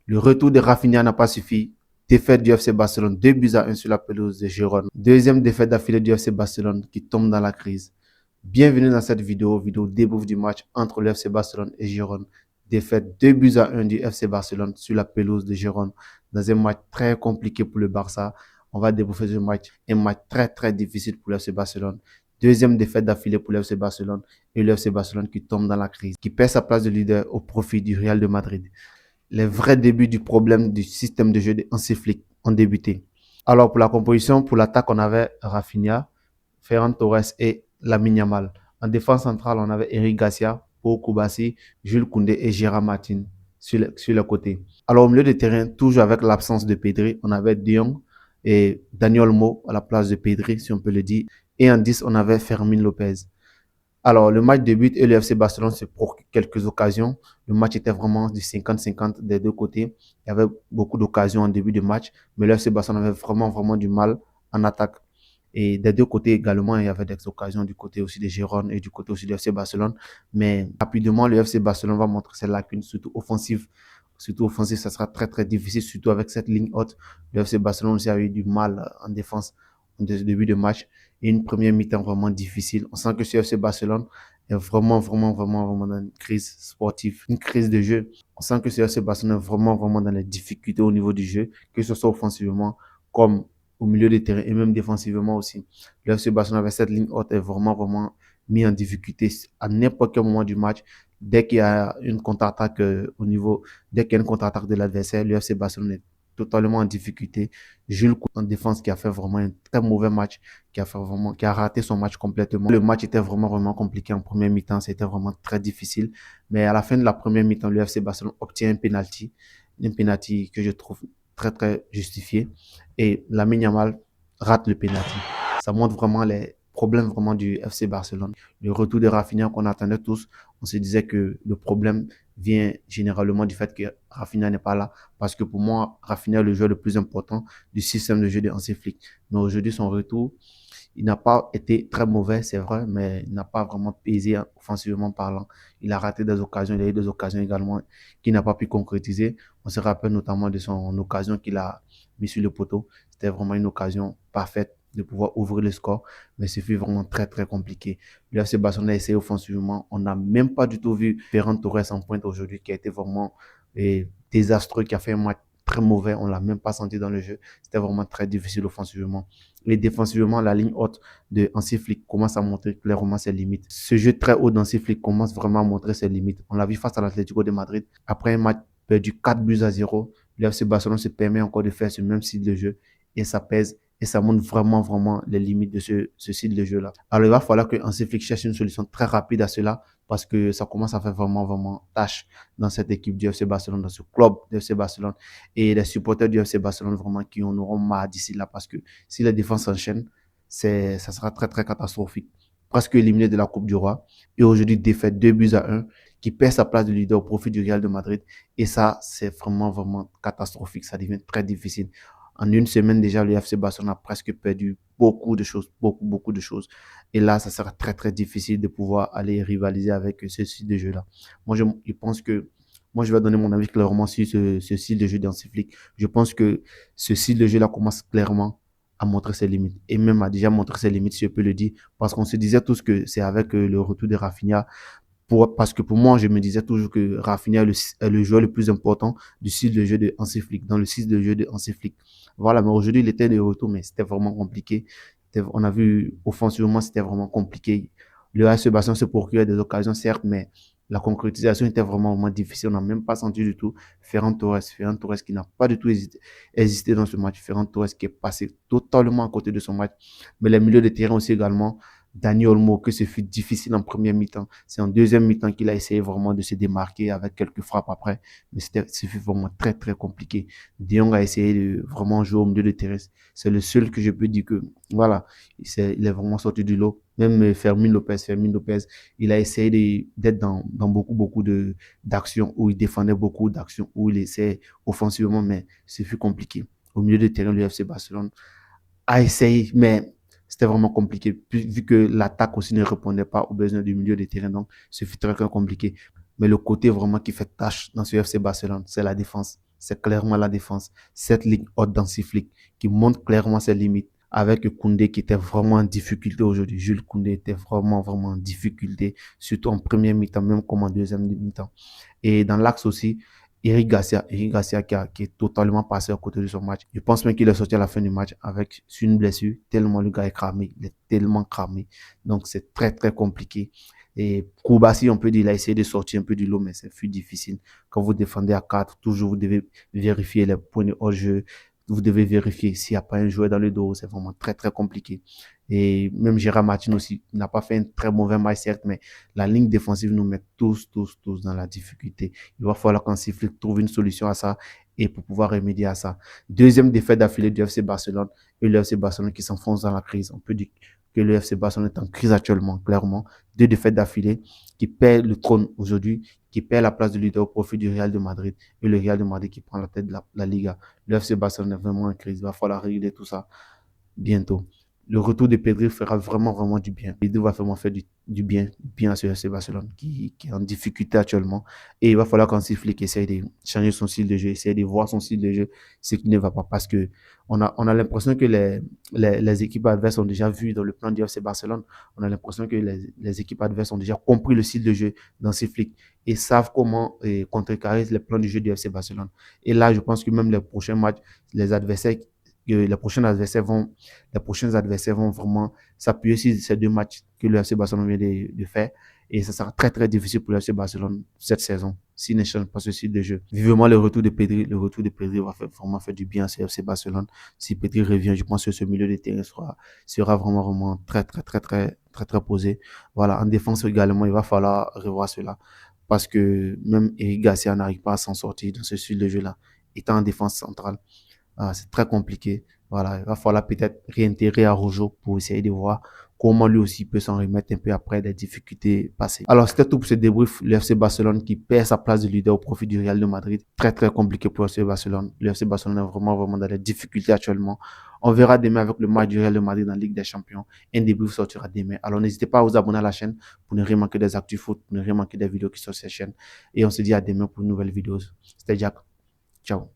Le retour de Rafinha n'a pas suffi. Défaite du FC Barcelone, 2-1 sur la pelouse de Gérone. Deuxième défaite d'affilée du FC Barcelone qui tombe dans la crise. Bienvenue dans cette vidéo débrief du match entre le FC Barcelone et Gérone. Défaite 2-1 du FC Barcelone sur la pelouse de Gérone dans un match très compliqué pour le Barça. On va débriefer ce match, un match très difficile pour le FC Barcelone. Deuxième défaite d'affilée pour le FC Barcelone et le FC Barcelone qui tombe dans la crise, qui perd sa place de leader au profit du Real de Madrid. Les vrais débuts du problème du système de jeu de Hansi Flick ont débuté. Alors pour la composition, pour l'attaque, on avait Rafinha, Ferran Torres et Lamine Yamal. En défense centrale, on avait Eric Garcia, Pau Koubassi, Jules Koundé et Gérard Martin sur le côté. Alors au milieu de terrain, toujours avec l'absence de Pedri, on avait De Jong et Dani Olmo à la place de Pedri, si on peut le dire. Et en 10, on avait Fermin Lopez. Alors, le match débute et le FC Barcelone se procure quelques occasions. Le match était vraiment du 50-50 des deux côtés. Il y avait beaucoup d'occasions en début de match, mais le FC Barcelone avait vraiment du mal en attaque. Et des deux côtés également, il y avait des occasions du côté aussi de Gérone et du côté aussi du FC Barcelone. Mais rapidement, le FC Barcelone va montrer ses lacunes, surtout offensives. Surtout offensif, ça sera très difficile, surtout avec cette ligne haute. Le FC Barcelone aussi a eu du mal en défense au début de match et une première mi-temps vraiment difficile. On sent que ce FC Barcelone est vraiment dans une crise sportive, une crise de jeu. On sent que ce FC Barcelone est vraiment dans les difficultés au niveau du jeu, que ce soit offensivement comme au milieu de terrain et même défensivement aussi. Le FC Barcelone avec cette ligne haute est vraiment mis en difficulté à n'importe quel moment du match. Dès qu'il y a une contre-attaque dès qu'il y a une contre-attaque de l'adversaire, le FC Barcelone est totalement en difficulté. Jules Koundé en défense qui a fait vraiment un très mauvais match, qui a raté son match complètement. Le match était vraiment compliqué en première mi-temps, c'était vraiment très difficile. Mais à la fin de la première mi-temps, le FC Barcelone obtient un penalty que je trouve très justifié. Et Lamine Yamal rate le penalty. Ça montre vraiment les problèmes vraiment du FC Barcelone. Le retour de Rafinha qu'on attendait tous, on se disait que le problème vient généralement du fait que Rafinha n'est pas là. Parce que pour moi, Rafinha est le joueur le plus important du système de jeu de Hansi Flick. Mais aujourd'hui, son retour, il n'a pas été très mauvais, c'est vrai, mais il n'a pas vraiment pesé offensivement parlant. Il a raté des occasions, il a eu des occasions également qu'il n'a pas pu concrétiser. On se rappelle notamment de son occasion qu'il a mis sur le poteau. C'était vraiment une occasion parfaite de pouvoir ouvrir le score, mais ce fut vraiment très compliqué. Le FC Barcelone a essayé offensivement. On n'a même pas du tout vu Ferran Torres en pointe aujourd'hui, qui a été vraiment désastreux, qui a fait un match très mauvais. On l'a même pas senti dans le jeu. C'était vraiment très difficile offensivement. Et défensivement, la ligne haute de Hansi Flick commence à montrer clairement ses limites. Ce jeu très haut d'Hansi Flick commence vraiment à montrer ses limites. On l'a vu face à l'Atlético de Madrid. Après un match perdu 4-0, le FC Barcelone se permet encore de faire ce même style de jeu et ça pèse et ça montre vraiment les limites de ce style de jeu-là. Alors, il va falloir que Hansi Flick cherche une solution très rapide à cela parce que ça commence à faire vraiment tâche dans cette équipe du FC Barcelone, dans ce club du FC Barcelone et les supporters du FC Barcelone vraiment qui en auront marre d'ici là parce que si la défense s'enchaîne, ça sera très catastrophique. Presque éliminé de la Coupe du Roi et aujourd'hui défaite 2-1 qui perd sa place de leader au profit du Real de Madrid et ça, c'est vraiment catastrophique. Ça devient très difficile. En une semaine déjà, le FC Barcelone a presque perdu beaucoup de choses. Et là, ça sera très difficile de pouvoir aller rivaliser avec ce style de jeu-là. Moi, je pense que je vais donner mon avis clairement sur ce style de jeu d'Hansi Flick. Je pense que ce style de jeu-là commence clairement à montrer ses limites. Et même a déjà montré ses limites, si je peux le dire. Parce qu'on se disait tous que c'est avec le retour de Rafinha parce que pour moi, je me disais toujours que Rafinha est le joueur le plus important du style de jeu de Hansi Flick, dans le style de jeu de Hansi Flick. Voilà, mais aujourd'hui, il était de retour, mais c'était vraiment compliqué. On a vu, offensivement, c'était vraiment compliqué. Le AS Barcelone se procurait des occasions, certes, mais la concrétisation était vraiment difficile. On n'a même pas senti du tout Ferran Torres qui n'a pas du tout hésité dans ce match. Ferran Torres qui est passé totalement à côté de son match. Mais les milieux de terrain aussi également, Dani Olmo, que ce fut difficile en première mi-temps. C'est en deuxième mi-temps qu'il a essayé vraiment de se démarquer avec quelques frappes après. Mais ce fut vraiment très compliqué. De Jong a essayé de vraiment jouer au milieu de terrain. C'est le seul que je peux dire que, voilà, il est vraiment sorti du lot. Même Fermin Lopez, il a essayé d'être dans beaucoup d'actions où il défendait beaucoup d'actions, où il essayait offensivement, mais ce fut compliqué. Au milieu de terrain, le FC Barcelone a essayé, mais c'était vraiment compliqué, vu que l'attaque aussi ne répondait pas aux besoins du milieu de terrain, donc ce fut très compliqué. Mais le côté vraiment qui fait tâche dans ce FC Barcelone, c'est la défense. c'est clairement la défense. Cette ligne haute dans six flics qui montre clairement ses limites avec Koundé qui était vraiment en difficulté aujourd'hui. Jules Koundé était vraiment en difficulté, surtout en première mi-temps, même comme en deuxième mi-temps. Et dans l'axe aussi, Eric Garcia qui est totalement passé à côté de son match. Je pense même qu'il est sorti à la fin du match avec une blessure, tellement le gars est cramé, il est tellement cramé. Donc c'est très compliqué. Et Koubassi, on peut dire, il a essayé de sortir un peu du lot, mais c'est plus difficile. Quand vous défendez à 4, toujours vous devez vérifier les points de hors-jeu. Vous devez vérifier s'il n'y a pas un joueur dans le dos. C'est vraiment très compliqué. Et même Gérard Martin aussi n'a pas fait un très mauvais match, certes, mais la ligne défensive nous met tous dans la difficulté. Il va falloir qu'un sifflet trouve une solution à ça et pour pouvoir remédier à ça. Deuxième défaite d'affilée du FC Barcelone et le FC Barcelone qui s'enfonce dans la crise. On peut dire que le FC Barcelone est en crise actuellement, clairement. Deux défaites d'affilée qui perd le trône aujourd'hui, qui perd la place de leader au profit du Real de Madrid et le Real de Madrid qui prend la tête de la Liga. Le FC Barcelone est vraiment en crise. Il va falloir régler tout ça bientôt. Le retour de Pedri fera vraiment du bien. Pedri va vraiment faire du bien à ce FC Barcelone qui est en difficulté actuellement. Et il va falloir qu'un Flick essaye de changer son style de jeu, essaye de voir son style de jeu, ce qui ne va pas. Parce que on a l'impression que les équipes adverses ont déjà vu dans le plan du FC Barcelone, on a l'impression que les équipes adverses ont déjà compris le style de jeu dans ces Flick et savent comment contrecarrer les plans du jeu du FC Barcelone. Et là, je pense que même les prochains matchs, les prochains adversaires vont vraiment s'appuyer sur ces deux matchs que le FC Barcelone vient de faire. Et ça sera très difficile pour le FC Barcelone cette saison s'il ne change pas ce style de jeu. Vivement le retour de Pedri. Le retour de Pedri va vraiment faire du bien à ce FC Barcelone. Si Pedri revient, je pense que ce milieu de terrain sera vraiment très posé. Voilà, en défense également, il va falloir revoir cela. Parce que même Eric Garcia n'arrive pas à s'en sortir dans ce style de jeu-là, étant en défense centrale. C'est très compliqué. Voilà, il va falloir peut-être réintégrer Araujo pour essayer de voir comment lui aussi peut s'en remettre un peu après des difficultés passées. Alors, c'était tout pour ce débrief. Le FC Barcelone qui perd sa place de leader au profit du Real de Madrid. Très compliqué pour le FC Barcelone. Le FC Barcelone est vraiment dans des difficultés actuellement. On verra demain avec le match du Real de Madrid dans la Ligue des Champions. Un débrief sortira demain. Alors, n'hésitez pas à vous abonner à la chaîne pour ne rien manquer des actus foot, pour ne rien manquer des vidéos qui sont sur cette chaîne. Et on se dit à demain pour une nouvelle vidéo. C'était Jack. Ciao.